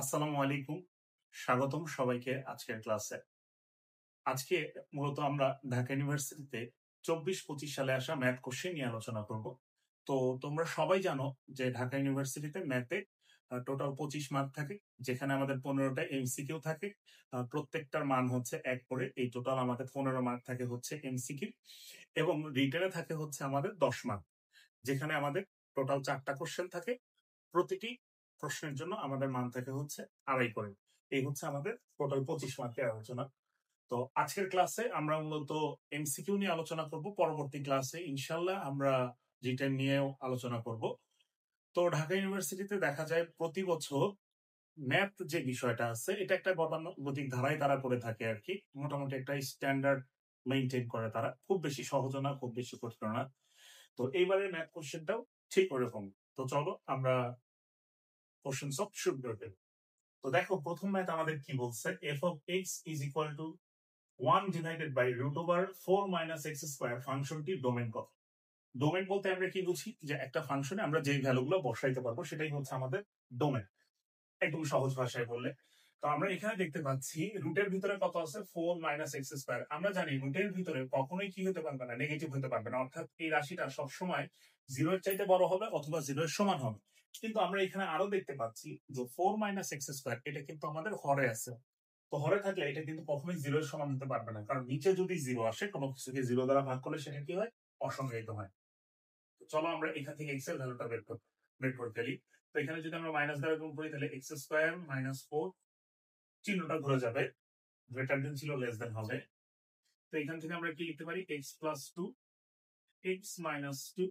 আসসালামু আলাইকুম। স্বাগতম সবাইকে আজকের ক্লাসে। আজকে মূলত আমরা ঢাকা ইউনিভার্সিটিতে ২৪-২৫ সালে আসা ম্যাথ কোশ্চেন নিয়ে আলোচনা করব। তো তোমরা সবাই জানো যে ঢাকা ইউনিভার্সিটিতে ম্যাথে টোটাল ২৫ মার্ক থাকে, যেখানে আমাদের ১৫ টা এমসিকিউ থাকে। প্রত্যেকটার মান হচ্ছে ১ করে। এই টোটাল আমাদের ১৫ মার্ক থাকে হচ্ছে এমসিকিউ এবং রিটেনে থাকে হচ্ছে আমাদের ১০ মার্ক, যেখানে আমাদের টোটাল ৪ টা কোশ্চেন থাকে। প্রতিটি প্রশ্নের জন্য আমাদের মান থাকে হচ্ছে ২.৫ করে। এই হচ্ছে আমাদের টোটাল ২৫ মার্কের আলোচনা। তো আজকের ক্লাসে আমরা মূলত এমসিকিউ নিয়ে আলোচনা করব। পরবর্তী ক্লাসে ইনশাল্লাহ আমরা রিটেন নিয়েও আলোচনা করব। তো ঢাকা ইউনিভার্সিটিতে দেখা যায় প্রতি বছর ম্যাথ যে বিষয়টা আছে এটা একটা গতানুগতিক ধারায় তারা করে থাকে আর কি। মোটামুটি একটা স্ট্যান্ডার্ড মেইনটেইন করে তারা। খুব বেশি সহজও না, খুব বেশি কঠিন না। তো এইবারের ম্যাথ কোশ্চেনটাও ঠিক ওরকম। তো চলো আমরা কোশ্চেন সব শুরু করে দেব। তো দেখো প্রথম ম্যাথ আমাদের কি বলছে, f of x is equal to 1 divided by root over 4 minus x square ফাংশনটি ডোমেন কত। ডোমেন বলতে আমরা কি বুঝি, যে একটা ফাংশনে আমরা যে ভ্যালুগুলো বসাইতে পারবো সেটাই হচ্ছে আমাদের ডোমেন, একদম সহজ ভাষায় বললে। তো আমরা এখানে দেখতে পাচ্ছি রুটের ভিতরে কত আছে, 4 মাইনাস এক্স স্কোয়ার। আমরা জানি রুটের ভিতরে কখনোই কি হতে পারবে না, নেগেটিভ হতে পারবে না, অর্থাৎ এই রাশিটা সবসময় 0 এর চাইতে বড় হবে অথবা 0 এর সমান হবে। কিন্তু আমরা এখানে আরো দেখতে পাচ্ছি যে 4 মাইনাস এক্স স্কোয়ার এটা কিন্তু আমাদের হরে আছে। তো হরে থাকলে এটা কিন্তু কখনোই 0 এর সমান হতে পারবে না, কারণ নিচে যদি 0 আসে, কোনো কিছুকে 0 দ্বারা ভাগ করলে সেটা কি হয়, অসংজ্ঞায়িত হয়। তো চলো আমরা এখান থেকে এক্স এর ভ্যালুটা বের করে ফেলি। তো এখানে যদি আমরা মাইনাস দ্বারা গুণ করি তাহলে এক্স স্কোয়ার মাইনাস 4, চিহ্নটা ঘুরে যাবে, গ্রেটার দেন ছিল লেস দেন হবে। তো এখান থেকে আমরা কি লিখতে পারি, x plus 2 x minus 2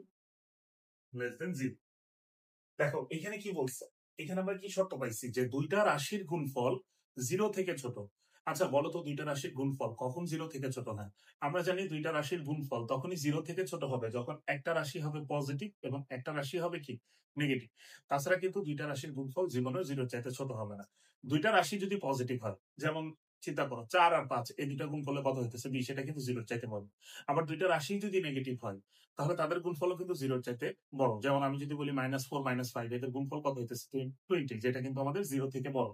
less than 0। দেখো এখানে কি বলছে, এখানে আমরা কি শর্ত পাইছি, যে দুইটা রাশির গুণফল 0 থেকে ছোট। আচ্ছা বলো তো, দুইটা রাশির গুণফল কখন 0 থেকে ছোট হয়? আমরা জানি দুইটা রাশির গুণফল তখনই 0 থেকে ছোট হবে যখন একটা রাশি হবে পজিটিভ এবং একটা রাশি হবে কি, নেগেটিভ। তাছাড়া কিন্তু দুইটা রাশির গুণফল জীবনে 0 চাইতে ছোট হবে না। দুইটা রাশি যদি পজিটিভ হয়, যেমন চিন্তা করো 4 আর 5, এই দুইটা গুণ করলে কত হইতেছে, 20, এটা কিন্তু 0 চাইতে বড়। আবার দুইটা রাশি যদি নেগেটিভ হয়, তাহলে তাদের গুণফলও কিন্তু 0 চাইতে বড়। যেমন আমি যদি বলি -4 -5, এদের গুণফল কত হইতেছে, 20, যেটা কিন্তু আমাদের 0 থেকে বড়।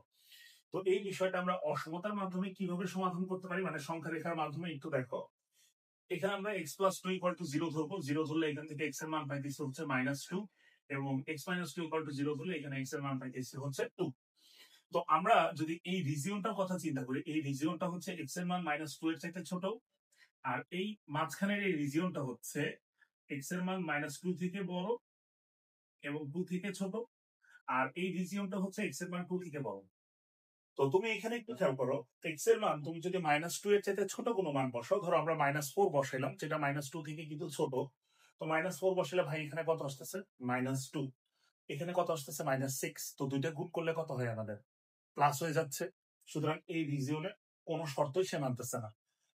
তো এই বিষয়টা আমরা অসমতার মাধ্যমে কিভাবে সমাধান করতে পারি, মানে সংখ্যা রেখার মাধ্যমে, একটু দেখো। এখানে আমরা x প্লাস 2 ইকুয়াল টু 0 ধরবো। 0 ধরলে এখান থেকে x এর মান পাইতেছি হচ্ছে -2, এবং x মাইনাস 2 ইকুয়াল টু 0 ধরলে এখানে x এর মান পাইতেছি হচ্ছে 2। তো আমরা যদি এই রিজিয়নটার কথা চিন্তা করি, এই রিজিয়নটা হচ্ছে x এর মান -2 এর চাইতে ছোট, আর এই মাঝখানের এই রিজিয়নটা হচ্ছে x এর মান -2 থেকে বড় এবং 2 থেকে ছোট, আর এই রিজিয়নটা হচ্ছে x এর মান 2 থেকে বড়। তো তুমি এখানে একটু খেয়াল করো, x এর মান তুমি যদি -2 এর চাইতে ছোট কোনো মান বসাও, ধরো আমরা -4 বসাইলাম, যেটা -2 থেকে কিন্তু ছোট। তো -4 বসালে ভাই এখানে কত আসতেছে, -2। এখানে কত আসতেছে, -6। তো দুইটা গুণ করলে কত হয়, আমাদের প্লাস হয়ে যাচ্ছে। সুতরাং এই রিজিয়নে কোনো শর্তই সে মানতেছে না।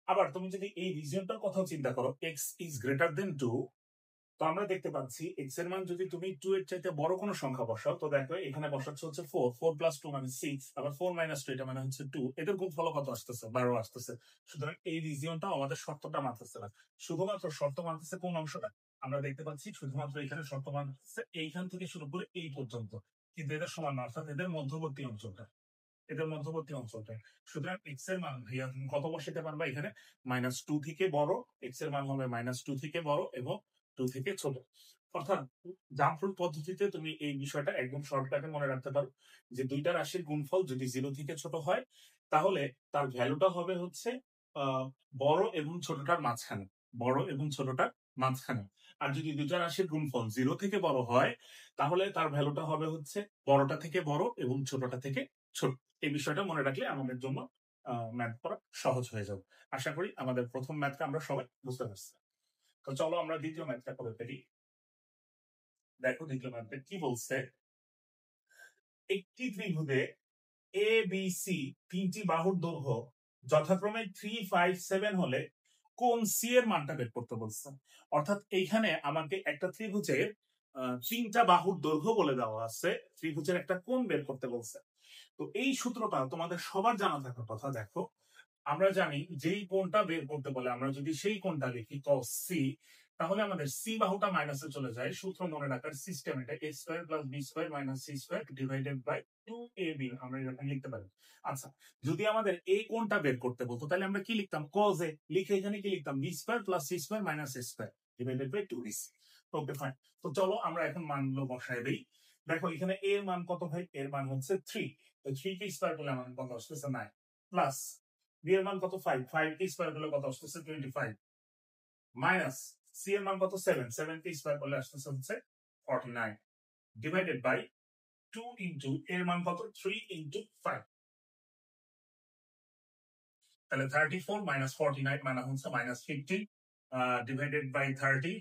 আবার তুমি যদি এই রিজিয়নটার কথাও চিন্তা করো, x ইজ গ্রেটার দেন 2, তো আমরা দেখতে পাচ্ছি x এর মান যদি তুমি 2 এর চাইতে বড় কোনো সংখ্যা বসাও, তো দেখো এখানে বসাচ্ছে হচ্ছে 4, 4 প্লাস 2 মানে 6, আবার 4 মাইনাস 2 এটা মানে হচ্ছে 2, এদের গুণফল কত আসতেছে, 12 আসতেছে। সুতরাং এই রিজিয়নটা আমাদের শর্তটা মানতেছে না। শুধুমাত্র শর্ত মানতেছে কোন অংশটা, আমরা দেখতে পাচ্ছি শুধুমাত্র এখানে শর্ত মানতেছে এইখান থেকে শুরু করে এই পর্যন্ত, কিন্তু এদের সমান না, অর্থাৎ এদের মধ্যবর্তী অঞ্চলটা, এদের মধ্যবর্তী অঞ্চলটা। সুতরাং x এর মান ভাইয়া তুমি কত বসাতে পারবা এখানে, -2 থেকে বড়, x এর মান হবে -2 থেকে বড় এবং 2 থেকে ছোট। অর্থাৎ জাম্পরুল পদ্ধতিতে তুমি এই বিষয়টা একদম শর্টকাটে মনে রাখতে পারো, যে দুইটা রাশির গুণফল যদি 0 থেকে ছোট হয়, তাহলে তার ভ্যালুটা হবে হচ্ছে আহ, বড় এবং ছোটটার মাঝখানে, বড় এবং ছোটটার মাঝখানে। আর যদি দুইটা রাশির গুণফল 0 থেকে বড় হয়, তাহলে তার ভ্যালুটা হবে হচ্ছে বড়টা থেকে বড় এবং ছোটটা থেকে ছোট। এই বিষয়টা মনে রাখলে আমাদের জন্য ম্যাথ করা সহজ হয়ে যাবে। আশা করি আমাদের প্রথম ম্যাথটা আমরা সবাই বুঝতে পারছি। তো চলো আমরা দ্বিতীয় ম্যাথটা করে ফেলি। দেখো দ্বিতীয় ম্যাথটা কি বলছে, একটি ত্রিভুজে এ বি সি তিনটি বাহুর দৈর্ঘ্য যথাক্রমে 3, 5, 7 হলে কোন সি এর মানটা বের করতে বলছে। অর্থাৎ এইখানে আমাকে একটা ত্রিভুজের তিনটা বাহুর দৈর্ঘ্য বলে দেওয়া আছে, ত্রিভুজের একটা কোণ বের করতে বলছে। তো এই সূত্রটা তোমাদের সবার জানা থাকার কথা। দেখো আমরা জানি যেই কোণটা বের করতে বলে, আমরা যদি সেই কোণটা লিখি cos c, তাহলে আমাদের সি বাহুটা মাইনাসে চলে যায়। সূত্র মনে রাখার সিস্টেম এটা, a square plus b square minus c square divided by 2ab, আমরা এরকম লিখতে পারি। আচ্ছা, যদি আমাদের এই কোণটা বের করতে বলতো তাহলে আমরা কি লিখতাম? cos a লিখে এখানে কি লিখতাম? b square plus c square minus a square divided by 2bc। Okay fine. তো চলো আমরা এখন মানগুলো বসায় দেই। দেখো এখানে a এর মান কত ভাই? এর মান হচ্ছে 3। তো 3 কে স্কয়ার করলে আমার কত আসতেছে? 9 প্লাস b এর মান কত? 5, 5 কে স্কয়ার করলে কত আসতেছে? 25 মাইনাস c এর মান কত? 7, 7 কে স্কয়ার করলে আসতেছে হচ্ছে 49 ডিভাইডেড বাই 2 ইনটু এর মান কত? 3 ইনটু 5, তাহলে 34 মাইনাস 49 মানে হচ্ছে minus 15 divided by 30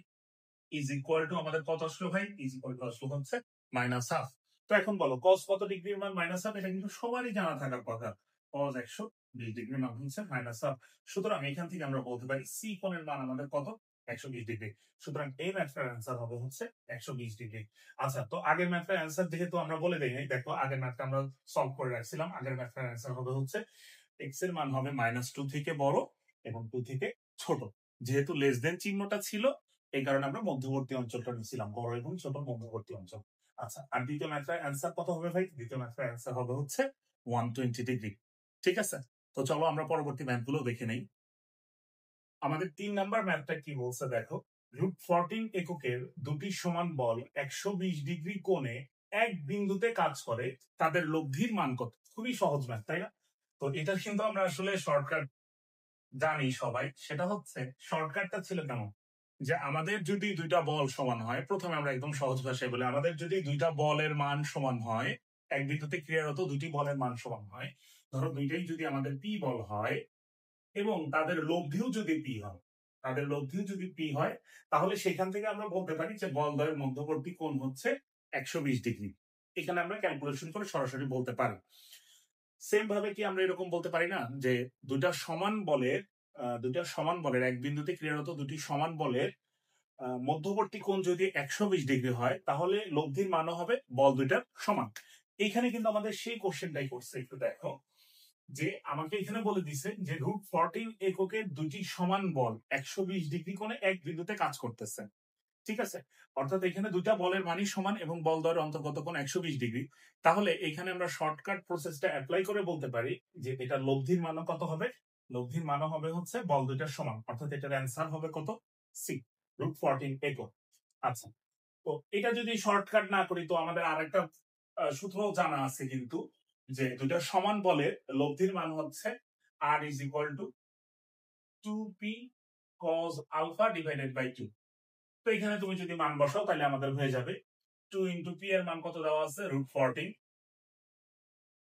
is equal to আমাদের কত আসলো ভাই? ইজ ইকুয়াল টু আসলো হচ্ছে মাইনাস হাফ। তো এখন বলো cos কত ডিগ্রির মান মাইনাস হাফ? এটা কিন্তু সবারই জানা থাকার কথা। cos 120 ডিগ্রির মান হচ্ছে মাইনাস হাফ। সুতরাং এখান থেকে আমরা বলতে পারি সি কোণের মান আমাদের কত? 120 ডিগ্রি। সুতরাং এই ম্যাথটার অ্যান্সার হবে হচ্ছে 120 ডিগ্রি। আচ্ছা, তো আগের ম্যাথটার অ্যান্সার যেহেতু আমরা বলে দেই নাই, দেখো আগের ম্যাথটা আমরা সলভ করে রাখছিলাম। আগের ম্যাথটার অ্যান্সার হবে হচ্ছে এক্স এর মান হবে -2 থেকে বড় এবং 2 থেকে ছোট। যেহেতু লেস দেন চিহ্নটা ছিল, এই কারণে আমরা মধ্যবর্তী অঞ্চলটা নিয়েছিলাম, বড় এবং ছোট মধ্যবর্তী অঞ্চল। আচ্ছা, আর দ্বিতীয় ম্যাথটার অ্যান্সার কত হবে ভাই? দ্বিতীয় ম্যাথটার অ্যান্সার হবে হচ্ছে 120 ডিগ্রি। ঠিক আছে, তো চলো আমরা পরবর্তী ম্যাথগুলো দেখে নেই। আমাদের 3 নাম্বার ম্যাথটা কি বলছে দেখো। √14 এককের দুটি সমান বল 120 ডিগ্রি কোণে এক বিন্দুতে কাজ করে, তাদের লব্ধির মান কত? খুবই সহজ ম্যাথ, তাই না? তো এটা কিন্তু আমরা আসলে শর্টকাট জানি সবাই। সেটা হচ্ছে, শর্টকাটটা ছিল কেমন, যে আমাদের যদি দুইটা বল সমান হয়, প্রথমে আমরা একদম সহজ ভাষায় বলি, আমাদের যদি দুইটা বলের মান সমান হয়, এক বিন্দুতে ক্রিয়ারত দুটি বলের মান সমান হয়, ধরো দুইটাই যদি আমাদের পি বল হয় এবং তাদের লব্ধিও যদি পি হয়, তাদের লব্ধিও যদি পি হয়, তাহলে সেখান থেকে আমরা বলতে পারি যে বলদ্বয়ের মধ্যবর্তী কোণ হচ্ছে 120 ডিগ্রি। এখানে আমরা ক্যালকুলেশন করে সরাসরি বলতে পারি। সেম ভাবে কি আমরা এরকম বলতে পারি না যে দুইটা সমান বলের এক বিন্দুতে ক্রিয়ারত দুটি সমান বলের মধ্যবর্তী কোণ যদি 120 ডিগ্রি হয়, তাহলে লব্ধির মানও হবে বল দুইটার সমান। এইখানে কিন্তু আমাদের সেই কোশ্চেনটাই করছে। একটু দেখো যে আমাকে এখানে বলে দিছে যে √14 এককের দুটি সমান বল 120 ডিগ্রি কোণে এক বিন্দুতে কাজ করতেছে। ঠিক আছে, অর্থাৎ এখানে দুইটা বলের মানই সমান এবং বল দ্বয়ের অন্তর্গত কোণ 120 ডিগ্রি। তাহলে এখানে আমরা শর্টকাট প্রসেসটা অ্যাপ্লাই করে বলতে পারি যে এটা লব্ধির মানও কত হবে? লব্ধির মানও হবে হচ্ছে বল দুইটার সমান, অর্থাৎ এটার অ্যান্সার হবে কত? সি, √14 একক। আচ্ছা, তো এটা যদি শর্টকাট না করি, তো আমাদের আরেকটা সূত্র জানা আছে কিন্তু, যে দুইটা সমান বলের লব্ধির মান হচ্ছে R is equal to 2p cos alpha divided by 2। তো এখানে তুমি যদি মান বসাও তাহলে আমাদের হয়ে যাবে 2 ইন্টু পি এর মান কত দেওয়া আছে? √14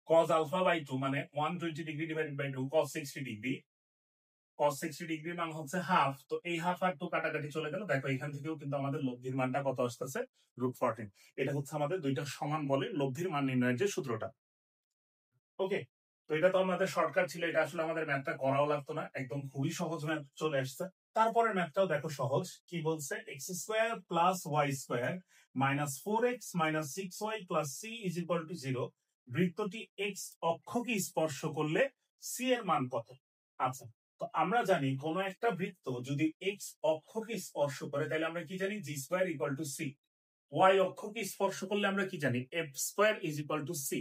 cos আলফা বাই 2 মানে 120 degree divided by 2 cos 60 degree. cos 60 ডিগ্রির মান হচ্ছে হাফ। তো এই হাফ আর 2 কাটাকাটি চলে গেল। দেখো এখান থেকেও কিন্তু আমাদের লব্ধির মানটা কত আসতেছে? √14। এটা হচ্ছে আমাদের দুইটা সমান বলের লব্ধির মান নির্ণয়ের যে সূত্রটা। ওকে, তো এটা তো আমাদের শর্টকাট ছিল, এটা আসলে আমাদের ম্যাথটা করাও লাগতো না, একদম খুবই সহজ ম্যাথ চলে আসছে। তারপরে ম্যাথটাও দেখো সহজ। কি বলছে? X square plus y square minus 4x minus 6y plus c is equal to 0, বৃত্তটি এক্স অক্ষকে স্পর্শ করলে সি এর মান কত? আচ্ছা, তো আমরা জানি কোন একটা বৃত্ত যদি এক্স অক্ষকে স্পর্শ করে তাহলে আমরা কি জানি? G square equal to C. Y অক্ষকে স্পর্শ করলে আমরা কি জানি? F square is equal to C.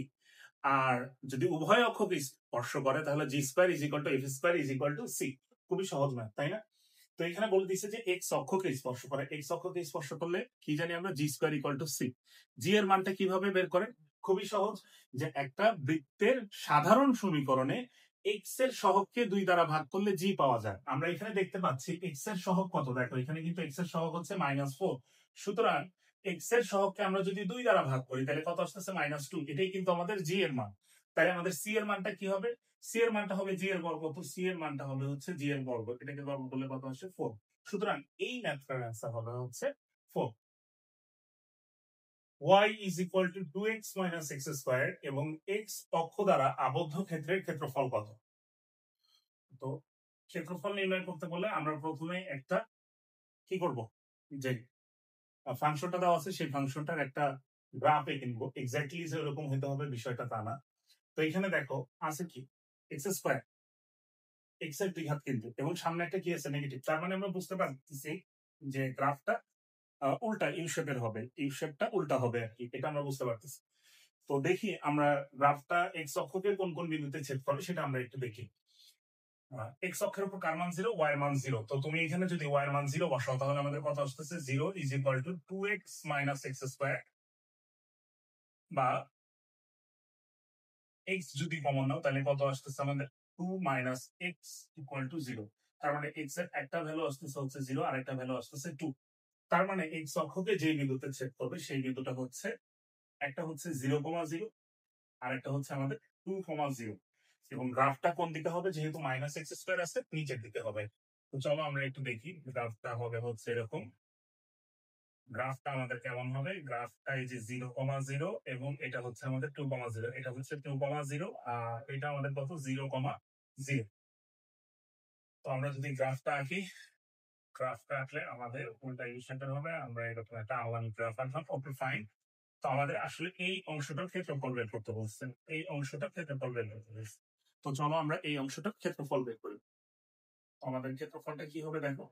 আর যদি উভয় অক্ষকে স্পর্শ করে তাহলে G square is equal to F square is equal to C. খুবই সহজ ম্যাথ, তাই না? তো এখানে বলে দিচ্ছে যে এক্স অক্ষকে স্পর্শ করে, এক্স অক্ষকে স্পর্শ করলে কি জানি আমরা? জি স্কোয়ার ইকুয়াল টু সি। জি এর মানটা কিভাবে বের করে? খুবই সহজ, যে একটা বৃত্তের সাধারণ সমীকরণে এক্স এর সহগকে 2 দ্বারা ভাগ করলে জি পাওয়া যায়। আমরা এখানে দেখতে পাচ্ছি এক্স এর সহগ কত, দেখো এখানে কিন্তু এক্স এর সহগ হচ্ছে -4। সুতরাং এক্স এর সহগকে আমরা যদি 2 দ্বারা ভাগ করি তাহলে কত আসতেছে? -2। এটাই কিন্তু আমাদের জি এর মান। তাহলে আমাদের সি এর মানটা কি হবে? সি এর মানটা হবে জি এর বর্গ। তো সি এর মানটা হবে হচ্ছে জি এর বর্গ, এটাকে বর্গ করলে কত আসছে? 4। সুতরাং এই ম্যাথটার অ্যান্সার হবে হচ্ছে 4। y is equal to 2x minus x square এবং x অক্ষ দ্বারা আবদ্ধ ক্ষেত্রের ক্ষেত্রফল কত? তো ক্ষেত্রফল নির্ণয় করতে বলে আমরা প্রথমে একটা কি করব, যে ফাংশনটা দেওয়া আছে সেই ফাংশনটার একটা গ্রাফ এঁকে নিব। এক্স্যাক্টলি যে এরকম হতে হবে বিষয়টা তা না। তো এখানে দেখো আছে কি? এক্স স্কোয়ার, এক্স এর 2 ঘাত কিন্তু, এবং সামনে একটা কি আছে? নেগেটিভ। তার মানে আমরা বুঝতে পারতেছি যে গ্রাফটা উল্টা ইউ শেপের হবে, ইউ শেপটা উল্টা হবে আর কি, এটা আমরা বুঝতে পারতেছি। তো দেখি আমরা গ্রাফটা এক্স অক্ষকে কোন কোন বিন্দুতে ছেদ করে সেটা আমরা একটু দেখি। এক্স অক্ষের উপর কার মান 0, ওয়াই এর মান 0। তো তুমি এখানে যদি ওয়াই এর মান 0 বসাও তাহলে আমাদের কত আসতেছে, 0 is equal two 2x minus x square, বা এক্স যদি কমন নাও তাহলে কত আসতেছে আমাদের 2 মাইনাস এক্স ইকুয়াল টু 0। তার মানে এক্স এর একটা ভ্যালু আসতেছে হচ্ছে 0 আর একটা ভ্যালু আসতেছে 2। তার মানে এক্স অক্ষকে যে বিন্দুতে ছেদ করবে সেই বিন্দুটা হচ্ছে, একটা হচ্ছে 0,0 আর একটা হচ্ছে আমাদের 2,0। এবং গ্রাফটা কোন দিকে হবে, যেহেতু মাইনাস এক্স স্কোয়ার আছে নিচের দিকে হবে। তো চলো আমরা একটু দেখি, গ্রাফটা হবে হচ্ছে এরকম। গ্রাফটা আমাদের কেমন হবে, গ্রাফটা এই যে 0,0 এবং এটা হচ্ছে আমাদের 2,0, এটা হচ্ছে 2,0 আর এটা আমাদের কত 0,0। তো আমরা যদি গ্রাফটা আঁকি, গ্রাফটা আঁকলে আমাদের উল্টা ইউ সেন্টার হবে, আমরা এরকম একটা আওয়ান গ্রাফ আঁকলাম। ওকে ফাইন। তো আমাদের আসলে এই অংশটার ক্ষেত্রফল বের করতে বলছেন, এই অংশটার ক্ষেত্রফল বের করতে বলছেন। তো চলো আমরা এই অংশটার ক্ষেত্রফল বের করি। আমাদের ক্ষেত্রফলটা কি হবে দেখো,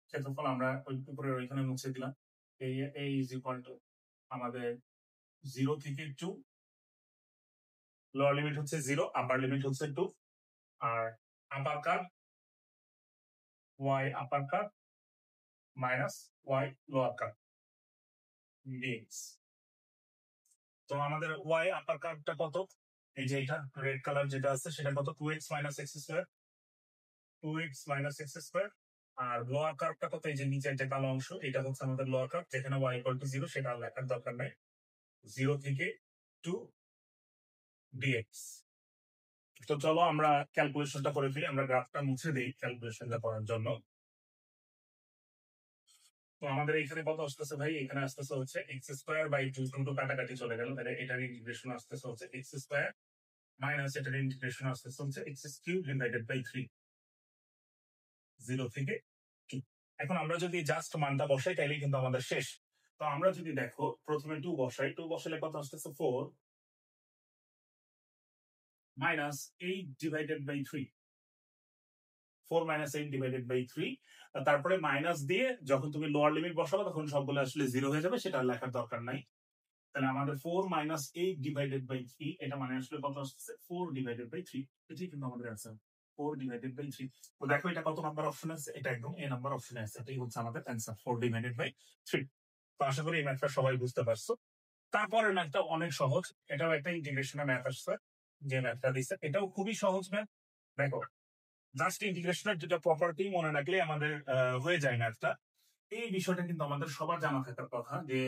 ক্ষেত্রফল আমরা ওই উপরের ওইখানে মুছে দিলাম। এই এই ইজ ইকুয়াল টু আমাদের 0 থেকে 2, লোয়ার লিমিট হচ্ছে 0, আপার লিমিট হচ্ছে 2, আর upper curve y upper curve minus y lower curve d x. তো আমাদের y আপার কার্ভটা কত, এই যে এটা রেড কালার যেটা আছে সেটা কত, 2x minus x square, 2x minus x square. আর লোয়ার কার্ভটা কত, এই যে নিচের যে কালো অংশ এটা হচ্ছে আমাদের লোয়ার কার্ভ, যেখানে y ইকুয়াল টু 0 সেটা লেখার দরকার নাই, 0 থেকে 2 ডিএক্স। তো চলো আমরা ক্যালকুলেশনটা করে ফেলি, আমরা গ্রাফটা মুছে দিই ক্যালকুলেশনটা করার জন্য। তো আমাদের এখানে কত আসতেছে ভাই, এখানে আসতেছে হচ্ছে এক্স স্কোয়ার বাই 2, কিন্তু কাটাকাটি চলে গেল, তাহলে এটার ইন্টিগ্রেশন আসতেছে হচ্ছে এক্স স্কোয়ার মাইনাস এটার ইন্টিগ্রেশন আসতেছে হচ্ছে এক্স কিউব ডিভাইডেড বাই 3, 0 থেকে 2। এখন আমরা যদি জাস্ট মানটা বসাই তাইলে কিন্তু আমাদের শেষ। তো আমরা যদি দেখো প্রথমে 2 বসাই, 2 বসালে কত আসতেছে 4 minus 8 divided by 3, 4 minus 8 divided by 3। তারপরে মাইনাস দিয়ে যখন তুমি লোয়ার লিমিট বসাবো তখন সবগুলো আসলে 0 হয়ে যাবে, সেটা লেখার দরকার নাই। তাহলে আমাদের 4 মাইনাস 8 ডিভাইডেড বাই 3, এটা মানে আসলে কত আসছে 4 ডিভাইডেড বাই 3, এটাই কিন্তু আমাদের অ্যান্সার, 4 ডিভাইডেড বাই 3। তো দেখো এটা কত নাম্বার অপশন আছে, এটা একদম এ নাম্বার অপশনে আছে, এটাই হচ্ছে আমাদের অ্যান্সার 4 ডিভাইডেড বাই 3। তো আশা করি এই ম্যাথটা সবাই বুঝতে পারছো। তারপরের ম্যাথটা অনেক সহজ, এটাও একটা ইন্টিগ্রেশনের ম্যাথ আসছে, যে ম্যাথটা দিচ্ছে এটাও খুবই সহজ ম্যাথ। দেখো জাস্ট ইন্টিগ্রেশনের যেটা প্রপার্টি মনে রাখলে আমাদের হয়ে যায় ম্যাথটা। এই বিষয়টা কিন্তু আমাদের সবার জানা থাকার কথা, যে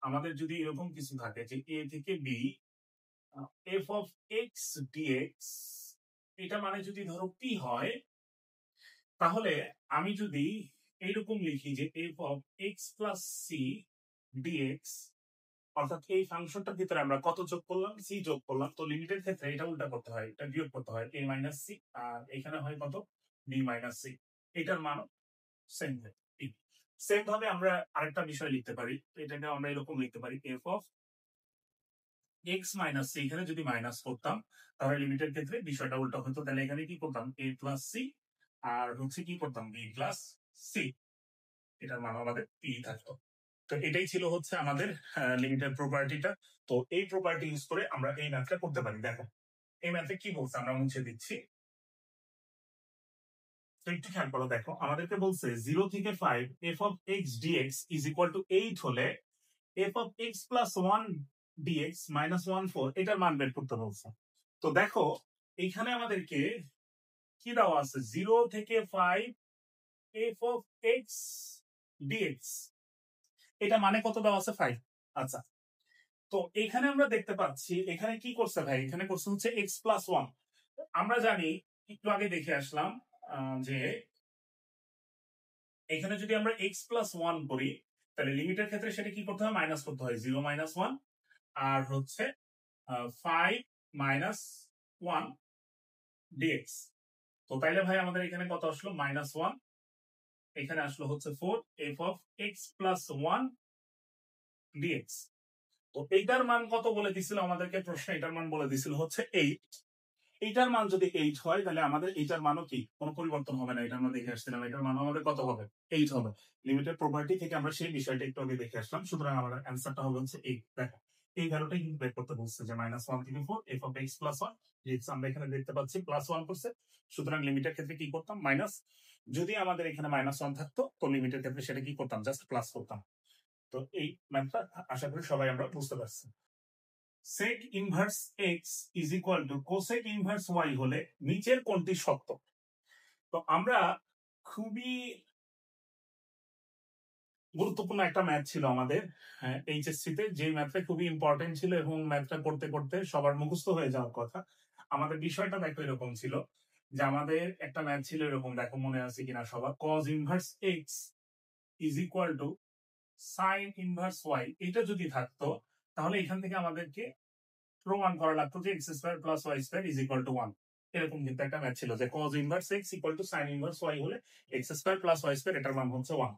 আমাদের যদি এরকম কিছু থাকে যে এ থেকে B f of x dx, এটা মানে যদি ধরো পি হয়, তাহলে আমি যদি এইরকম লিখি যে f of x plus c dx, অর্থাৎ এই ফাংশনটার ভিতরে আমরা কত যোগ করলাম, সি যোগ করলাম। তো লিমিটের ক্ষেত্রে এটা উল্টা করতে হয়, এটা বিয়োগ করতে হয়, এ মাইনাস সি, আর এখানে হয় কত বি মাইনাস সি। এটার মান সেম সেম ভাবে আমরা আরেকটা বিষয় লিখতে পারি, এটাকে আমরা এরকম লিখতে পারি f of x minus c, এখানে যদি মাইনাস করতাম তাহলে লিমিটের ক্ষেত্রে বিষয়টা উল্টা হতো, তাহলে এখানে কি করতাম এ প্লাস সি, আর হচ্ছে কি করতাম বি প্লাস সি, এটার মান আমাদের পি থাকতো। তো এটাই ছিল হচ্ছে আমাদের লিমিটের প্রপার্টিটা। তো এই প্রপার্টি ইউজ করে আমরা এই ম্যাথটা করতে পারি। দেখো এই ম্যাথে কি বলছে, আমরা মুছে দিচ্ছি। তো একটু খেয়াল করো, দেখো আমাদেরকে বলছে 0 থেকে 5 f of x dx is equal to 8 হলে f of x plus 1 dx minus 1/4 এটার মান বের করতে বলছে। তো দেখো এইখানে আমাদেরকে কি দেওয়া আছে, 0 থেকে 5 এফ অফ এক্স ডিএক্স, এটা মানে কত দেওয়া আছে 5। আচ্ছা, তো এখানে আমরা দেখতে পাচ্ছি এখানে কি করছে ভাই, এখানে করছে হচ্ছে এক্স প্লাস 1। আমরা জানি একটু আগে দেখে আসলাম যে এখানে যদি আমরা এক্স প্লাস 1 করি তাহলে লিমিটের ক্ষেত্রে সেটা কি করতে হয়, মাইনাস করতে হয়, 0 মাইনাস 1 আর হচ্ছে 5 মাইনাস 1 ডিএক্স। তো তাইলে ভাই আমাদের এখানে কত আসলো, মাইনাস 1, এখানে আসলো হচ্ছে 4 f of x plus 1 dx. তো এইটার মান কত বলে দিছিল আমাদেরকে প্রশ্ন, এটার মান বলে দিছিল হচ্ছে 8। এইটার মান যদি 8 হয় তাহলে আমাদের এইটার মানও কি কোনো পরিবর্তন হবে না, এটা আমরা দেখে আসছিলাম, এটার মান আমাদের কত হবে, 8 হবে। লিমিটেড প্রপার্টি থেকে আমরা সেই বিষয়টা একটু আগে দেখে আসলাম, সুতরাং আমাদের অ্যান্সারটা হবে হচ্ছে 8। দেখো এই ভ্যালুটাই কিন্তু বের করতে বলছে যে -1 থেকে 4 f of x plus 1, যেহেতু আমরা এখানে দেখতে পাচ্ছি +1 করছে, সুতরাং লিমিটের ক্ষেত্রে কি করতাম মাইনাস, যদি আমাদের এখানে -1 থাকতো তো লিমিটের ক্ষেত্রে সেটা কি করতাম জাস্ট প্লাস করতাম। তো এই ম্যাথটা আশা করি সবাই আমরা বুঝতে পারছি। sec inverse x is equal two cosec inverse y হলে নিচের কোনটি সত্য। তো আমরা খুবই গুরুত্বপূর্ণ একটা ম্যাথ ছিল আমাদের এইচএসসি তে, যে ম্যাথটা খুবই ইম্পর্টেন্ট ছিল এবং ম্যাথটা করতে করতে সবার মুখস্থ হয়ে যাওয়ার কথা। আমাদের বিষয়টা দেখো এরকম ছিল যে আমাদের একটা ম্যাথ ছিল এরকম, দেখো মনে আছে কিনা সবার, cos inverse x is equal two sin inverse y, এটা যদি থাকতো তাহলে এখান থেকে আমাদেরকে প্রমাণ করা লাগতো যে x square plus y square is equal two 1। এরকম কিন্তু একটা ম্যাথ ছিল যে cos inverse x equal to sin inverse y হলে x square plus y square এটার মান হচ্ছে 1।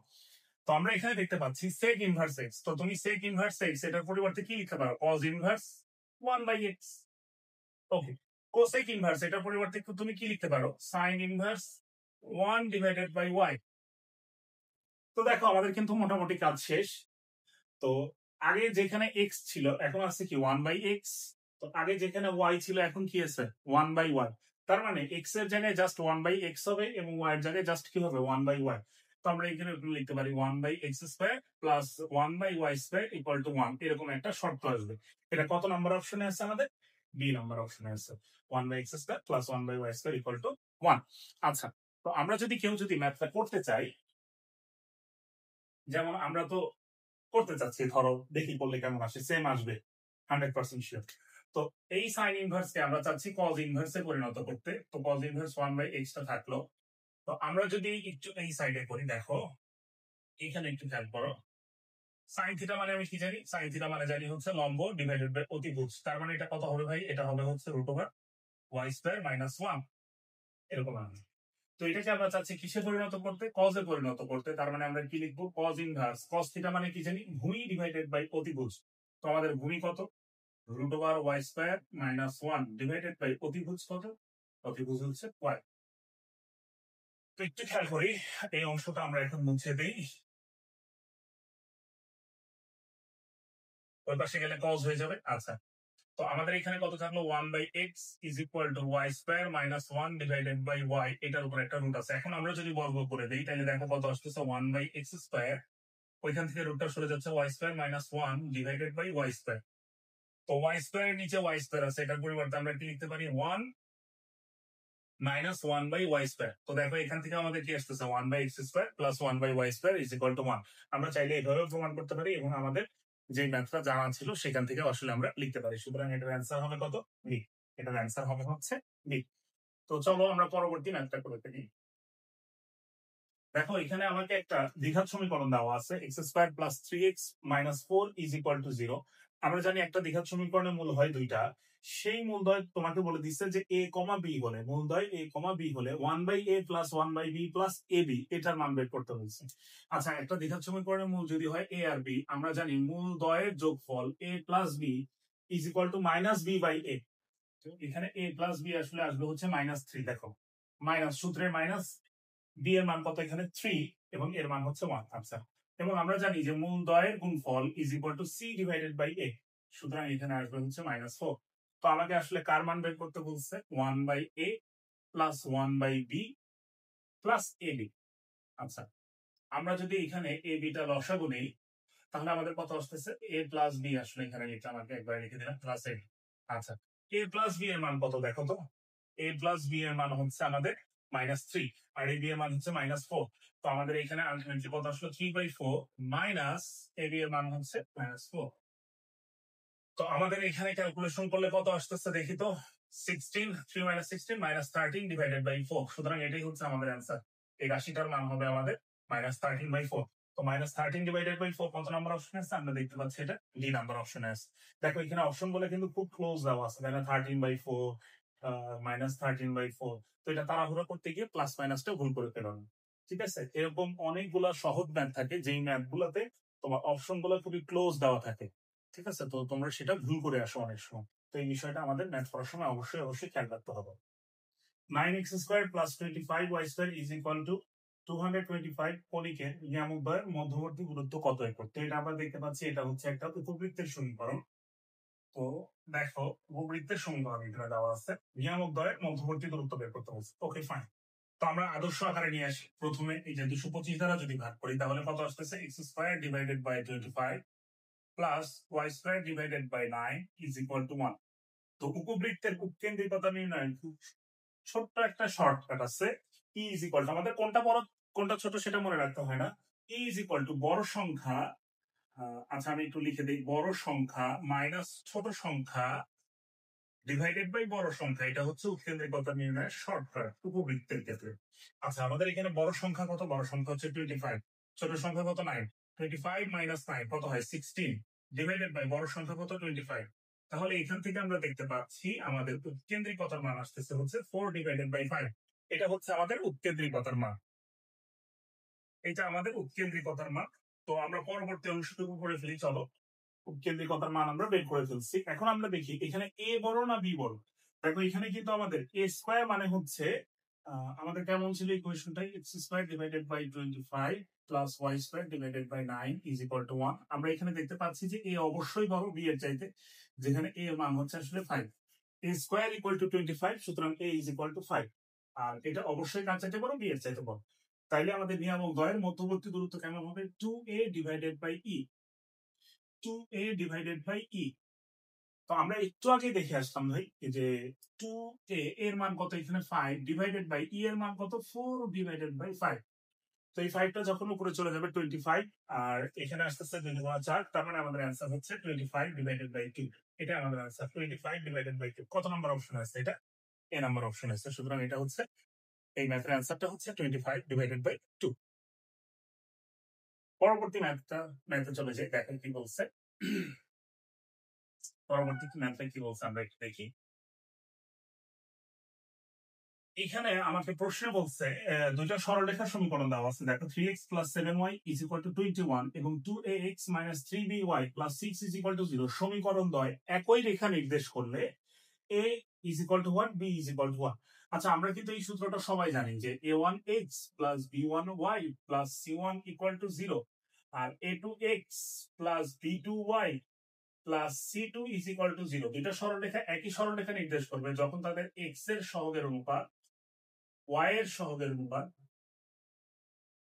তো আমরা এখানে দেখতে পাচ্ছি sec ইনভার্স x, তো তুমি sec ইনভার্স x এটার পরিবর্তে কি লিখতে পারো, cos ইনভার্স 1/x। ওকে, cosec ইনভার্স এটার পরিবর্তে তুমি কি লিখতে পারো, sin ইনভার্স 1/y। তো দেখো আমাদের কিন্তু মোটামুটি কাজ শেষ। তো আগে যেখানে x ছিল এখন আছে কি 1/x, তো আগে যেখানে y ছিল এখন কি আছে 1/y। তার মানে x এর জায়গায় জাস্ট 1/x হবে এবং y এর জায়গায় জাস্ট কি হবে 1/y। তো আমরা এখানে লিখতে পারি 1/x square plus 1/y square equal to 1, এরকম একটা শর্ত আসবে। এটা কত নাম্বার অপশনে আছে আমাদের, বি নাম্বার অপশনে আছে, 1/x square plus 1/y square equal to 1। আচ্ছা, তো আমরা যদি কেউ যদি ম্যাথটা করতে চাই, যেমন আমরা তো করতে চাচ্ছি, ধরো দেখি করলে কেমন আসে, সেম আসবে 100% শিওর। তো এই সাইন ইনভার্স কে আমরা চাচ্ছি কজ ইনভার্সে পরিণত করতে, তো কজ ইনভার্স 1/x টা থাকলো। তো আমরা যদি একটু এই সাইডে করি, দেখো এখানে একটু খেয়াল করো, সাইন থিটা মানে আমি কি জানি, সাইন থিটা মানে জানি হচ্ছে লম্ব ডিভাইডেড বাই অতিভুজ, তার মানে এটা কত হবে ভাই, এটা হবে হচ্ছে √y স্কয়ার মাইনাস 1, এরকম আসবে। তো এটাকে আমরা চাচ্ছি কিসে পরিণত করতে, কজে পরিণত করতে, তার মানে আমরা কি লিখবো, কজ ইনভার্স, কজ থিটা মানে কি জানি ভূমি ডিভাইডেড বাই অতিভুজ। তো আমাদের ভূমি কত, √y square minus 1 divided by অতিভুজ কত, অতিভুজ হচ্ছে y। তো একটু খেয়াল করি, এই অংশটা আমরা এখন মুছে দেই, ওই পাশে গেলে কজ হয়ে যাবে। আচ্ছা, তো আমাদের এখানে কত থাকলো, 1/x is equal to y square minus 1 divided by y, এটার উপর একটা রুট আছে। এখন আমরা যদি বর্গ করে দেই তাহলে দেখো কত আসতেছে, 1/x স্কয়ার, ওইখান থেকে রুটটা সরে যাচ্ছে, y square minus 1 divided by y square. তো y স্কয়ার এর নিচে y স্কয়ার আছে, এটার পরিবর্তে আমরা কি লিখতে পারি, 1 -1/y স্কয়ার। তো দেখো এখান থেকে আমাদের কি আসতেছে, 1/x square plus 1/y square is equal two 1। আমরা চাইলে এভাবেও প্রমাণ করতে পারি এবং আমাদের যে ম্যাথটা জানা ছিল সেখান থেকে আসলে আমরা লিখতে পারি। সুতরাং এটার অ্যান্সার হবে কত, বি। এটার অ্যান্সার হবে হচ্ছে বি। তো চলো আমরা পরবর্তী ম্যাথটা করে ফেলি। দেখো এখানে আমাকে একটা দ্বিঘাত সমীকরণ দেওয়া আছে, x square plus 3x minus 4 is equal to 0। আমরা জানি একটা দ্বিঘাত সমীকরণের মূল হয় দুইটা, সেই মূলদ্বয় তোমাকে বলে দিচ্ছে যে a কমা b হলে, মূলদ্বয় a কমা b হলে 1/a plus 1/b plus ab এটার মান বের করতে হয়েছে। আচ্ছা, একটা দ্বিঘাত সমীকরণের মূল যদি হয় a আর b, আমরা জানি মূলদ্বয়ের যোগফল a plus b is equal to minus b by a। এখানে a প্লাস b আসলে আসবে হচ্ছে -3। দেখো মাইনাস, সূত্রের মাইনাস, b এর মান কত এখানে 3 এবং এর মান হচ্ছে 1। আচ্ছা, এবং আমরা জানি যে মূলদ্বয়ের গুণফল is equal to c divided by a, সুতরাং এখানে আসবে হচ্ছে -4। তো আমাকে আসলে কার মান বের করতে বলছে, 1/a plus 1/b plus ab। আচ্ছা, আমরা যদি এখানে a b টা লসাগু নেই তাহলে আমাদের কত আসতেছে, a প্লাস b, আসলে এখানে লিখে আমাকে একবার লিখে দিলাম প্লাস a। আচ্ছা, a প্লাস b এর মান কত দেখো তো, a প্লাস b এর মান হচ্ছে আমাদের -3 আর a b এর মান হচ্ছে -4। তো আমাদের এখানে আলটিমেটলি কত আসলো, 3/4 মাইনাস a b এর মান হচ্ছে -4। তো আমাদের এখানে ক্যালকুলেশন করলে কত আসতেছে দেখি তো, 16, 3 - 16 -13 ডিভাইডেড বাই 4। সুতরাং এটাই হচ্ছে আমাদের অ্যান্সার, এই রাশিটার মান হবে আমাদের -13/4। তো -13 ডিভাইডেড বাই 4 কত নাম্বার অপশনে আছে, আমরা দেখতে পাচ্ছি এটা ডি নাম্বার অপশনে আছে। দেখো এখানে অপশন বলে কিন্তু খুব ক্লোজ দেওয়া আছে, তাই না, 13/4 -13/4। তো এটা তাড়াহুড়ো করতে গিয়ে প্লাস মাইনাসটা ভুল করে ফেলুন। ঠিক আছে, এরকম অনেকগুলা সহজ ম্যাথ থাকে যেই ম্যাথ গুলাতে তোমার অপশন গুলো খুবই ক্লোজ দেওয়া থাকে। ঠিক আছে, তো তোমরা সেটা ভুল করে আসো অনেক সময়। তো এই বিষয়টা আমাদের ম্যাথ পড়ার সময় অবশ্যই খেয়াল রাখতে হবে। 9x² + 25y² = 225 কণিকের নিয়ামকদ্বয়ের মধ্যবর্তী দূরত্ব কত একক? তো এটা আমরা দেখতে পাচ্ছি এটা হচ্ছে একটা উপবৃত্তের সমীকরণ। তো দেখো উপবৃত্তের সমীকরণ এখানে দেওয়া আছে, নিয়ামকদ্বয়ের মধ্যবর্তী দূরত্ব বের করতে বলছে। ওকে ফাইন। তো আমরা আদর্শ আকারে নিয়ে আসি। প্রথমে এই যে 225 দ্বারা যদি ভাগ করি তাহলে কত আসতেছে? x² / 25 plus y² / 9 = 1। তো উপবৃত্তের উৎকেন্দ্রিকতা নির্ণয়ের খুব ছোট্ট একটা শর্টকাট আছে। E = আমাদের কোনটা বড় কোনটা ছোট সেটা মনে রাখতে হয় না। E = বড় সংখ্যা, আচ্ছা আমি একটু লিখে দিই, বড় সংখ্যা মাইনাস ছোট সংখ্যা ডিভাইডেড বাই বড় সংখ্যা। এটা হচ্ছে উৎকেন্দ্রিকতা নির্ণয়ের শর্টকাট উপবৃত্তের ক্ষেত্রে। আচ্ছা আমাদের এখানে বড় সংখ্যা কত? বড় সংখ্যা হচ্ছে 25। ছোট সংখ্যা কত? 9। 25 - 9 কত হয়? 16 ডিভাইডেড বাই বড় সংখ্যা কত? 25। তাহলে এখান থেকে আমরা দেখতে পাচ্ছি আমাদের উৎকেন্দ্রিকতার মান আসতেছে হচ্ছে 4/5। এটা হচ্ছে আমাদের উৎকেন্দ্রিকতার মান। এটা আমাদের উৎকেন্দ্রিকতার মান। তো আমরা পরবর্তী অংশটুকু করে ফেলি, চলো। উৎকেন্দ্রিকতার মান আমরা বের করে ফেলছি। এখন আমরা দেখি এখানে a বড় না b বড়। দেখো এখানে কিন্তু আমাদের a² মানে হচ্ছে আমাদের কেমন ছিল ইকুয়েশনটা? x² / 25 plus y² / 9 = 1। আমরা এখানে দেখতে পাচ্ছি যে a অবশ্যই বড় b এর চাইতে, যেখানে a এর মান হচ্ছে আসলে 5। a² = 25, সুতরাং a = 5। আর এটা অবশ্যই কার চাইতে বড়? b এর চাইতে বড়। তাইলে আমাদের নিয়ামকদ্বয়ের মধ্যবর্তী দূরত্ব কেমন হবে? 2a / e। 2a / e। তো আমরা একটু আগে দেখে আসলাম ভাই যে 2a এর মান কত? এখানে 5 ডিভাইডেড বাই e এর মান কত? 4/5। তো এই 5টা যখন উপরে চলে যাবে 25, আর এখানে আসতেছে 2 গুণা 4, তার মানে আমাদের অ্যান্সার হচ্ছে 25/2। এটা আমাদের অ্যান্সার 25/2। কত নাম্বার অপশন আছে এটা? এ নাম্বার অপশন আছে। সুতরাং এটা হচ্ছে এই ম্যাথের অ্যান্সারটা হচ্ছে 25/2। পরবর্তী ম্যাথে চলে যাই, দেখেন কি বলছে। পরবর্তী ম্যাথে কি বলছে আমরা একটু দেখি। এখানে আমাকে প্রশ্ন বলছে দুইটা সরলরেখার সমীকরণ দেওয়া আছে। দেখো 3x + 7y = 21 এবং 2ax - 3by + 6 = 0 সমীকরণ দ্বয় একই রেখা নির্দেশ করলে a = 1, b = 1। আচ্ছা আমরা কিন্তু এই সূত্রটা সবাই জানি যে a1x + b1y + c1 = 0 আর a2x + b2y + c2 = 0। দুইটা সরলরেখা একই সরলরেখা নির্দেশ করবে যখন তাদের x এর সহগের অনুপাত y এর সহগের অনুপাত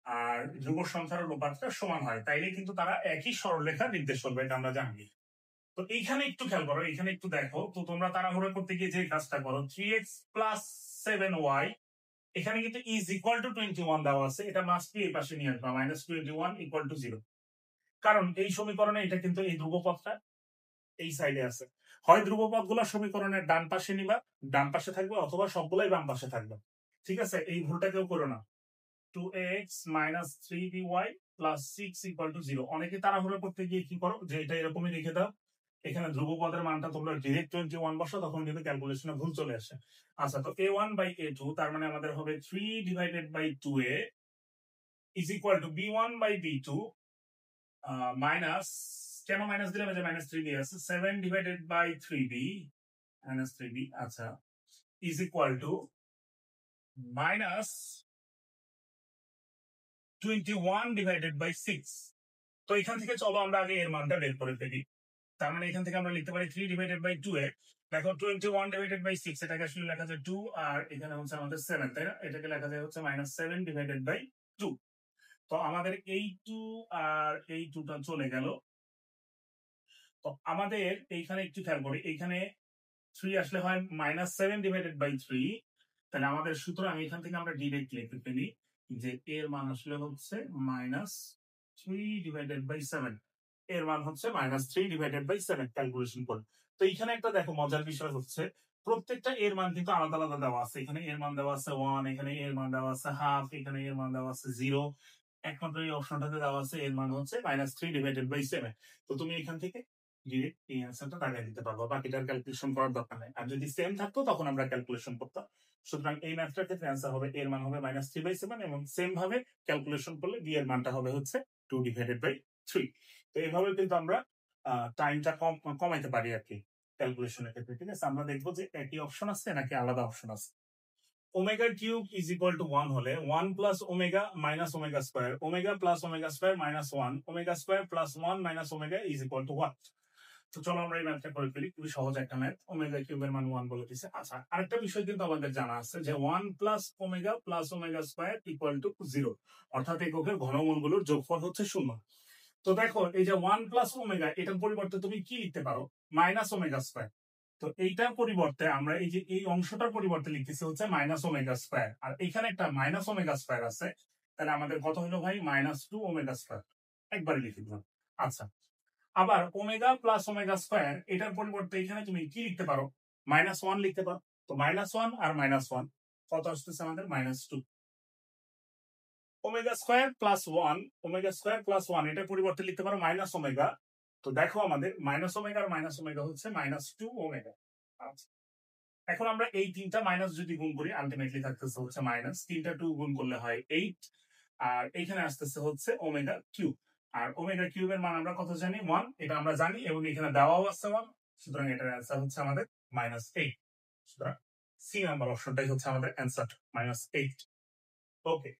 আর ধ্রুব সংখ্যার অনুপাতটা সমান হয়, তাইলে কিন্তু তারা একই সরলরেখা নির্দেশ করবে, এটা আমরা জানি। তো এইখানে একটু খেয়াল করো, এখানে একটু দেখো তো, তোমরা তাড়াহুড়ো করতে গিয়ে যে কাজটা করো 3x + 7y, এখানে কিন্তু = 21 দেওয়া আছে, এটা মাস্ট বি এই পাশে নিয়ে আসবা -21 = 0। কারণ এই সমীকরণে এটা কিন্তু এই ধ্রুবপদটা এই সাইডে আছে। হয় ধ্রুবপদগুলো সমীকরণের ডান পাশে নিবা, ডান পাশে থাকবে, অথবা সবগুলাই বাম পাশে থাকবে। ঠিক আছে, এই ভুলটা কেউ করো না। 2ax - 3by + 6 = 0। অনেকে তাড়াহুড়ো করতে গিয়ে কি করো যে এটা এরকমই রেখে দাও, এখানে ধ্রুবপদের মানটা তোমরা ডিরেক্ট 21 বসো, তখন কিন্তু ক্যালকুলেশনে ভুল চলে আসে। আচ্ছা তো a1/a2, তার মানে আমাদের হবে 3/2a = b1/b2 মাইনাস, কেন মাইনাস দিলাম? যে -3b আছে, 7/3b -3b। আচ্ছা = -21/6। তো এখান থেকে চলো আমরা আগে এর মানটা বের করে ফেলি। তার মানে এখান থেকে আমরা লিখতে পারি 3/2a। দেখো 21/6, এটাকে আসলে লেখা যায় 2, আর এখানে হচ্ছে আমাদের 7, তাই না? এটাকে লেখা যায় হচ্ছে -7/2। তো আমাদের এই 2 আর এই 2টা চলে গেল। তো আমাদের এইখানে একটু খেয়াল করি, এইখানে 3 আসলে হয় -7/3। তাহলে আমাদের সুতরাং এখান থেকে আমরা ডিরেক্ট লিখতে ফেলি যে এর মান আসলে হচ্ছে -3/7। এর মান হচ্ছে -3/7 ক্যালকুলেশন করে। তো এখানে একটা দেখো মজার বিষয় হচ্ছে প্রত্যেকটা এর মান কিন্তু আলাদা আলাদা দেওয়া আছে। এখানে এর মান দেওয়া আছে 1, এখানে এর মান দেওয়া আছে হাফ, এখানে এর মান দেওয়া আছে 0। একমাত্র এই অপশনটাতে দেওয়া আছে এর মান হচ্ছে -3/7। তো তুমি এখান থেকে ডিরেক্ট এই অ্যান্সারটা দাগাই দিতে পারবো, বাকিটার ক্যালকুলেশন করার দরকার নেই। আর যদি সেম থাকতো তখন আমরা ক্যালকুলেশন করতাম। সুতরাং এই ম্যাথটার ক্ষেত্রে অ্যান্সার হবে এর মান হবে -3/7, এবং সেম ভাবে ক্যালকুলেশন করলে ডি এর মানটা হবে হচ্ছে 2/3। তো এইভাবে কিন্তু আমরা টাইমটা কমাইতে পারি আর কি। ক্যালকুলেশনের ক্ষেত্রে, ঠিক আছে? আমরা দেখবো যে একই অপশন আছে নাকি আলাদা অপশন আছে। Omega cube is equal two 1 হলে 1 plus omega minus omega square, omega plus omega square minus 1, omega square plus 1 minus omega is equal two 1। তো চলো আমরা এই ম্যাথটা করে ফেলি, খুবই সহজ একটা ম্যাথ। ওমেগা কিউবের মান 1 বলে দিছে। আচ্ছা, আরেকটা বিষয় কিন্তু আমাদের জানা আছে যে 1 plus omega square equal to 0, অর্থাৎ এককের ঘনমূলগুলোর যোগফল হচ্ছে 0। তো দেখো এই যে 1 প্লাস ওমেগা, এটার পরিবর্তে তুমি কি লিখতে পারো? Minus omega square. তো এইটার পরিবর্তে আমরা এই যে এই অংশটার পরিবর্তে লিখতেছি হচ্ছে মাইনাস ওমেগা স্কোয়ার, আর এখানে একটা মাইনাস ওমেগা স্কোয়ার আছে, তাহলে আমাদের কত হলো ভাই? Minus 2 omega square. একবারে লিখে দিলাম। আচ্ছা, আবার ওমেগা প্লাস ওমেগা স্কোয়ার, এটার পরিবর্তে এখানে তুমি কি লিখতে পারো? মাইনাস 1 লিখতে পারো। তো মাইনাস 1 আর মাইনাস 1 কত আসতেছে আমাদের? Minus 2। Omega square plus 1, omega square plus 1 এটার পরিবর্তে লিখতে পারো মাইনাস ওমেগা। তো দেখো আমাদের মাইনাস ওমেগা আর মাইনাস ওমেগা হচ্ছে মাইনাস 2 ওমেগা। আচ্ছা, এখন আমরা এই তিনটা মাইনাস যদি গুণ করি, আলটিমেটলি থাকতেছে হচ্ছে মাইনাস, তিনটা 2 গুণ করলে হয় 8, আর এখানে আসতেছে হচ্ছে ওমেগা কিউব। আর ওমেগা কিউবের মান আমরা কত জানি? 1, এটা আমরা জানি, এবং এখানে দেওয়াও আছে 1, সুতরাং এটার অ্যান্সার হচ্ছে আমাদের -8। সুতরাং সি নাম্বার অপশনটাই হচ্ছে আমাদের অ্যান্সার, -8। ওকে,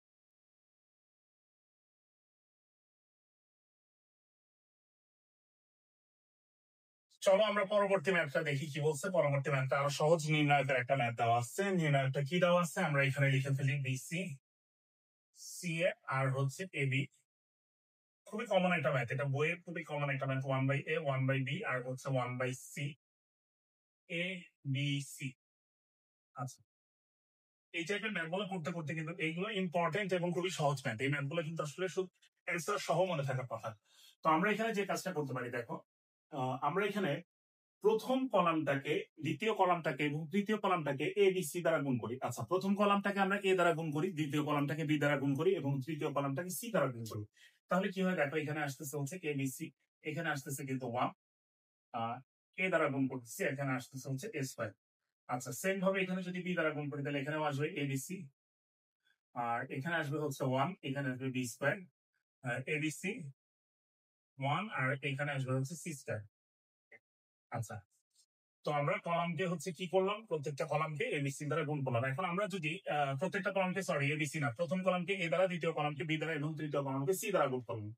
চলো আমরা পরবর্তী ম্যাথটা দেখি কি বলছে। পরবর্তী ম্যাথটা আরো সহজ, নির্ণায়কের একটা ম্যাথ দেওয়া আছে। নির্ণায়কটা কি দেওয়া আছে আমরা এখানে লিখে ফেলি, বিসি, সি এ আর হচ্ছে এবি। খুবই কমন একটা ম্যাথ, এটা বইয়ে খুবই কমন একটা ম্যাথ। 1/a 1/b আর হচ্ছে 1/c, এ বি সি। আচ্ছা, এই টাইপের ম্যাথগুলো করতে করতে কিন্তু এইগুলো ইম্পর্টেন্ট এবং খুবই সহজ ম্যাথ। এই ম্যাথগুলো কিন্তু আসলে শুধু অ্যান্সার সহ মনে থাকার কথা। তো আমরা এখানে যে কাজটা করতে পারি, দেখো আমরা এখানে প্রথম কলামটাকে, দ্বিতীয় কলামটাকে এবং তৃতীয় কলামটাকে এ বি সি দ্বারা গুণ করি। আচ্ছা, প্রথম কলামটাকে আমরা এ দ্বারা গুণ করি, দ্বিতীয় কলামটাকে বি দ্বারা গুণ করি এবং তৃতীয় কলামটাকে সি দ্বারা গুণ করি। তাহলে কি হয় দেখো, এখানে আসতেছে হচ্ছে এ বি সি, এখানে আসতেছে কিন্তু 1, এ দ্বারা গুণ করতেছি, এখানে আসতেছে হচ্ছে এ স্কয়ার। আচ্ছা, সেম ভাবে এখানে যদি বি দ্বারা গুণ করি, তাহলে এখানেও আসবে এ বি সি, আর এখানে আসবে হচ্ছে 1, এখানে আসবে B square, A B C 1, আর এখানে আসবে হচ্ছে সি স্কয়ার। আচ্ছা, তো আমরা কলামকে হচ্ছে কি করলাম? প্রত্যেকটা কলামকে এবিসি দ্বারা গুণ করলাম। এখন আমরা যদি প্রত্যেকটা কলামকে, সরি এবিসি না, প্রথম কলামকে এ দ্বারা, দ্বিতীয় কলামকে বি দ্বারা এবং তৃতীয় কলামকে সি দ্বারা গুণ করলাম।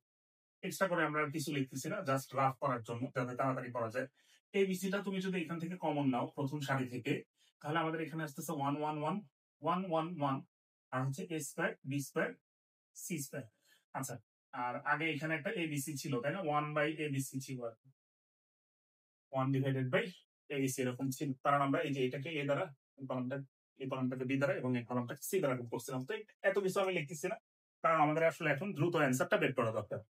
এক্সট্রা করে আমরা আর কিছু লিখতেছি না, জাস্ট রাফ করার জন্য, যাতে তাড়াতাড়ি করা যায়। এবিসিটা তুমি যদি এখান থেকে কমন নাও প্রথম সারি থেকে, তাহলে আমাদের এখানে আসতেছে 1 1 1 1 1 1, আর হচ্ছে A square B square C square. আচ্ছা, আর আগে এখানে একটা এবিসি ছিল, তাই না? 1/abc ছিল, 1/abc এরকম ছিল, কারণ আমরা এই যে এটাকে এ দ্বারা, কলামটা এই কলামটাকে বি দ্বারা এবং এই কলামটাকে সি দ্বারা গুণ করছিলাম। তো এত কিছু আমি লিখতেছি না, কারণ আমাদের আসলে এখন দ্রুত অ্যান্সারটা বের করা দরকার।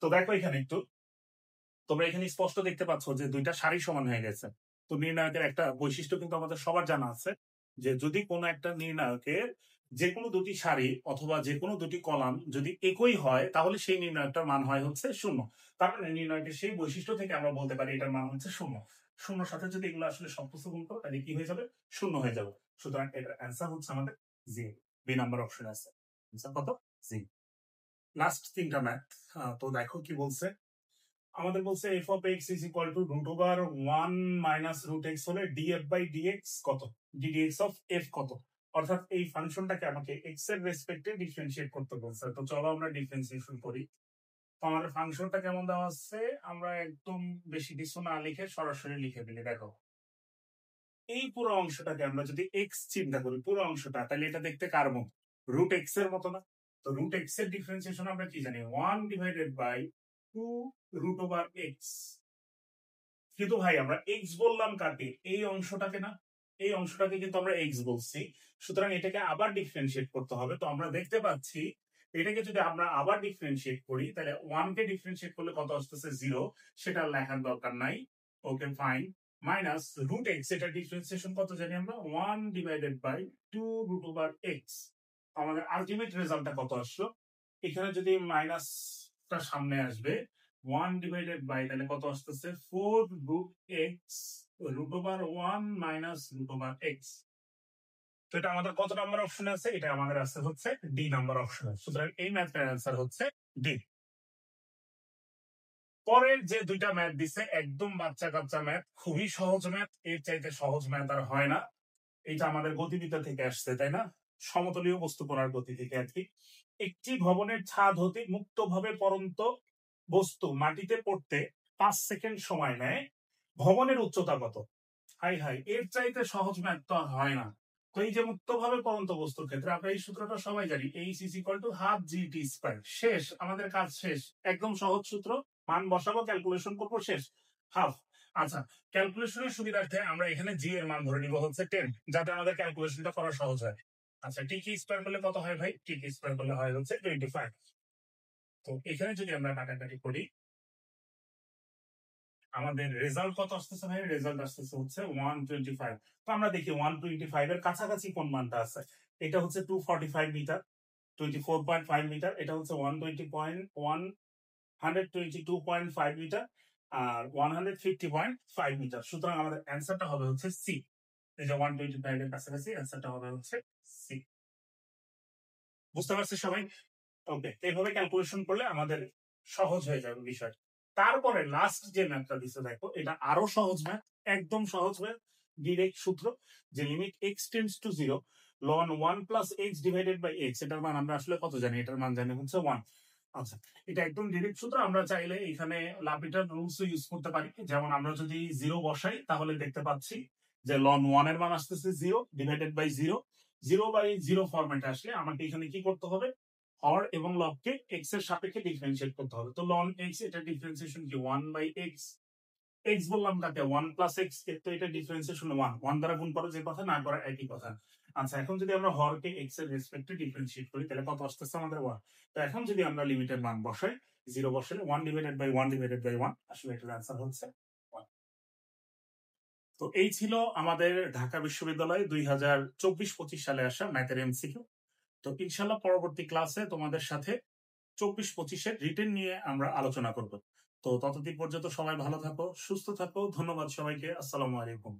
তো দেখো এখানে একটু, তোমরা এখানে স্পষ্ট দেখতে পাচ্ছ যে দুইটা সারি সমান হয়ে গেছে। তো নির্ণায়কের একটা বৈশিষ্ট্য কিন্তু আমাদের সবার জানা আছে, যে যদি কোনো একটা নির্ণায়কের যে কোনো দুটি সারি অথবা যে কোনো দুটি কলাম যদি একই হয়, তাহলে সেই নির্ণায়কটার মান হয় হচ্ছে 0। তার মানে নির্ণায়কের সেই বৈশিষ্ট্য থেকে আমরা বলতে পারি এটার মান হচ্ছে 0। 0 সাথে যদি এগুলো আসলে সবকিছু গুণ করো, তাহলে কি হয়ে যাবে? 0 হয়ে যাবে। সুতরাং এটার অ্যান্সার হচ্ছে আমাদের জি, বি নাম্বার অপশন আছে। অ্যান্সার কত? জি। লাস্ট তিনটা ম্যাথ। তো দেখো কি বলছে। আমাদের বলছে f of x is equal to √1 minus √x হলে df by dx কত? ddx of f কত? অর্থাৎ এই ফাংশনটাকে আমাকে x এর রেসপেক্টে ডিফারেন্সিয়েট করতে বলছে। তো চলো আমরা ডিফারেন্সিয়েশন করি। তো আমাদের ফাংশনটা কেমন দেওয়া আছে, আমরা একদম বেশি কিছু না লিখে সরাসরি লিখে দিলে, দেখো এই পুরো অংশটাকে আমরা যদি x চিন্তা করি, পুরো অংশটা, তাহলে এটা দেখতে কার মতো? √x এর মতো না? তো √x এর ডিফারেন্সিয়েশন আমরা কি জানি? 1/2 √x। কিন্তু ভাই আমরা x বললাম কাকে? এই অংশটাকে না? এই অংশটাকে কিন্তু আমরা x বলছি। সুতরাং এটাকে আবার ডিফারেন্সিয়েট করতে হবে। তো আমরা দেখতে পাচ্ছি এটাকে যদি আমরা আবার ডিফারেন্সিয়েট করি, তাহলে 1 কে ডিফারেন্সিয়েট করলে কত আসতেছে? 0। সেটা লেখার দরকার নাই। Okay fine. মাইনাস √x, এটা ডিফারেন্সিয়েশন কত জানি আমরা? 1/2 √x। আমাদের আলটিমেট রেজাল্টটা কত আসলো? এখানে যদি মাইনাসটা সামনে আসবে, 1/, তাহলে কত আসতেছে? 4√x √1 minus √x। তো এটা আমাদের কত নাম্বার অপশনে আছে? এটা আমাদের আছে হচ্ছে ডি নাম্বার অপশনে। সুতরাং এই ম্যাথটার অ্যান্সার হচ্ছে ডি। পরের যে দুইটা ম্যাথ দিছে একদম বাচ্চা কাচ্চা ম্যাথ, খুবই সহজ ম্যাথ, এর চাইতে সহজ ম্যাথ আর হয় না। এটা আমাদের গতিবিদ্যা থেকে আসছে, তাই না? সমতলীয় বস্তু কণার গতি থেকে আর কি। একটি ভবনের ছাদ হতে মুক্তভাবে পড়ন্ত বস্তু মাটিতে পড়তে 5 সেকেন্ড সময় নেয়, ভবনের উচ্চতা কত? হাই হাই, এর চাইতে সহজ ম্যাথ তো আর হয় না। তো এই যে মুক্তভাবে পড়ন্ত বস্তুর ক্ষেত্রে আমরা এই সূত্রটা সবাই জানি, H is equal to half G T square. শেষ, আমাদের কাজ শেষ। একদম সহজ সূত্র, মান বসাবো, ক্যালকুলেশন করবো, শেষ। হাফ। আচ্ছা, ক্যালকুলেশনের সুবিধার্থে আমরা এখানে জি এর মান ধরে নিব হচ্ছে 10, যাতে আমাদের ক্যালকুলেশনটা করা সহজ হয়। আচ্ছা, টি কি স্কয়ার করলে কত হয় ভাই? টি কি স্কয়ার করলে হয় হচ্ছে 25। তো এখানে যদি আমরা কাটাকাটি করি, আমাদের রেজাল্ট কত আসতেছে ভাই? রেজাল্ট আসতেছে হচ্ছে 125। তো আমরা দেখি 125 এর কাছাকাছি কোন মানটা আছে। এটা হচ্ছে 245 মিটার, 24.5 মিটার। এটা হচ্ছে 122.5 মিটার আর 150.5 মিটার। সুতরাং আমাদের অ্যান্সারটা হবে হচ্ছে সি। এই যে 125 এর কাছাকাছি, অ্যান্সারটা হবে হচ্ছে সি। বুঝতে পারছি সবাই? ওকে, এইভাবে ক্যালকুলেশন করলে আমাদের সহজ হয়ে যাবে বিষয়। তারপরে লাস্ট যে ম্যাথটা দিছে দেখো, এটা আরো সহজ ম্যাথ, একদম সহজ ম্যাথ। ডিরেক্ট সূত্র, যে limit x tends to 0 ln 1 plus x divided by x, এটার মান আমরা আসলে কত জানি? এটার মান জানি হচ্ছে 1। আচ্ছা, এটা একদম ডিরেক্ট সূত্র। আমরা চাইলে এখানে লাপিটার রুলস ইউজ করতে পারি। যেমন আমরা যদি 0 বসাই, তাহলে দেখতে পাচ্ছি যে লন 1 এর মান আসতেছে 0 ডিভাইডেড বাই 0। 0/0 ফরম্যাটে আসলে আমাকে এখানে কি করতে হবে? হর এবং লবকে এক্স এর সাপেক্ষে ডিফারেন্সিয়েট করতে হবে। তো লন এক্স, এটা ডিফারেন্সিয়েশন কি 1/x। এক্স বললাম কাকে? 1 প্লাস এক্স কে। তো এটা ডিফারেন্সিয়েশন 1 দ্বারা গুণ করো, যে কথা না করা একই কথা। আচ্ছা, এখন যদি আমরা হরকে এক্স এর রেসপেক্টে ডিফারেন্সিয়েট করি, তাহলে কত আসতেছে আমাদের 1। তো এখন যদি আমরা লিমিটের মান বসাই, 0 বসালে 1 ডিভাইডেড বাই 1 ডিভাইডেড বাই 1, আসলে এটার आंसर হচ্ছে 1। তো এই ছিল আমাদের ঢাকা বিশ্ববিদ্যালয় 2024-25 সালে আসা ম্যাথের এমসিকিউ। তো ইনশাআল্লাহ পরবর্তী ক্লাসে তোমাদের সাথে 24-25-এর রিটেন নিয়ে আমরা আলোচনা করব। তো ততদিন পর্যন্ত সবাই ভালো থাকো, সুস্থ থাকো। ধন্যবাদ সবাইকে। আসসালামু আলাইকুম।